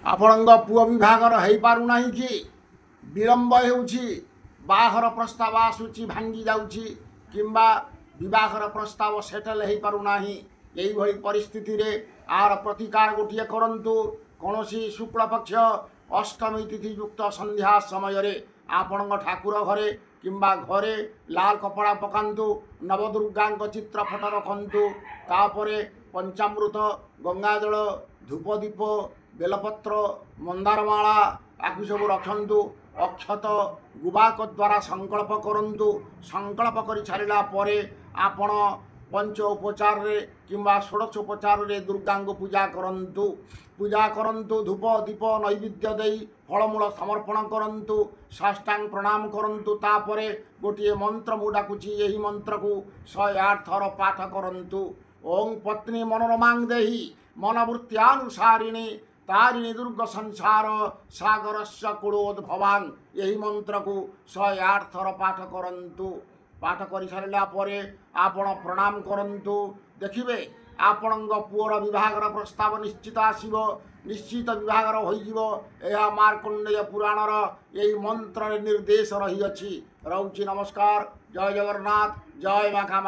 ଆପଣଙ୍କ ପୁଅ ବିଭାଘର ହେଇପାରୁନାହିଁ କି ବିଳମ୍ବ ହେଉଛି, ବାହାଘର ପ୍ରସ୍ତାବ ଆସୁଛି ଭାଙ୍ଗି ଯାଉଛି କିମ୍ବା ବିବାହର ପ୍ରସ୍ତାବ ସେଟେଲ୍ ହେଇପାରୁନାହିଁ, ଏଇଭଳି ପରିସ୍ଥିତିରେ ଆର ପ୍ରତିକାର ଗୋଟିଏ କରନ୍ତୁ। କୌଣସି ଶୁକ୍ଳପକ୍ଷ ଅଷ୍ଟମୀ ତିଥିଯୁକ୍ତ ସନ୍ଧ୍ୟା ସମୟରେ ଆପଣଙ୍କ ଠାକୁର ଘରେ କିମ୍ବା ଘରେ ଲାଲ କପଡ଼ା ପକାନ୍ତୁ, ନବଦୁର୍ଗାଙ୍କ ଚିତ୍ର ଫଟୋ ରଖନ୍ତୁ, ତାପରେ ପଞ୍ଚାମୃତ, ଗଙ୍ଗାଜଳ, ଧୂପଦୀପ, ବେଲପତ୍ର, ମନ୍ଦାରମାଳା ଆକୁ ସବୁ ରଖନ୍ତୁ। ଅକ୍ଷତ ଗୁବାକ ଦ୍ୱାରା ସଂକଳ୍ପ କରନ୍ତୁ। ସଂକଳ୍ପ କରି ସାରିଲା ପରେ ଆପଣ ପଞ୍ଚ ଉପଚାରରେ କିମ୍ବା ଷୋଡ଼ଶୋପଚାରରେ ଦୁର୍ଗାଙ୍କୁ ପୂଜା କରନ୍ତୁ। ଧୂପ ଦୀପ ନୈବେଦ୍ୟ ଦେଇ ଫଳମୂଳ ସମର୍ପଣ କରନ୍ତୁ, ସାଷ୍ଟାଙ୍ଗ ପ୍ରଣାମ କରନ୍ତୁ। ତାପରେ ଗୋଟିଏ ମନ୍ତ୍ର ମୁଁ ଡାକୁଛି, ଏହି ମନ୍ତ୍ରକୁ 108 ଥର ପାଠ କରନ୍ତୁ। ଓಂ ପତ୍ନୀ ମନୋରମାଂ ଦେହି ମନବୃତ୍ତ୍ୟାନୁସାରିଣୀ ତାରିଣୀ ଦୁର୍ଗ ସଂସାର ସାଗରସ୍ୟ କୂଳୋଦ୍ଭବାଂ। ଏହି ମନ୍ତ୍ରକୁ 108 ଥର ପାଠ କରନ୍ତୁ। ପାଠ କରିସାରିଲା ପରେ ଆପଣ ପ୍ରଣାମ କରନ୍ତୁ। ଦେଖିବେ ଆପଣଙ୍କ ପୁଅର ବିବାହର ପ୍ରସ୍ତାବ ନିଶ୍ଚିତ ଆସିବ, ନିଶ୍ଚିତ ବିବାହର ହୋଇଯିବ। ଏହା ମାର୍କଣ୍ଡେୟ ପୁରାଣର ଏହି ମନ୍ତ୍ରରେ ନିର୍ଦ୍ଦେଶ ରହିଅଛି। ରହୁଛି, ନମସ୍କାର। ଜୟ ଜଗନ୍ନାଥ, ଜୟ ମା କାମାକ୍ଷା।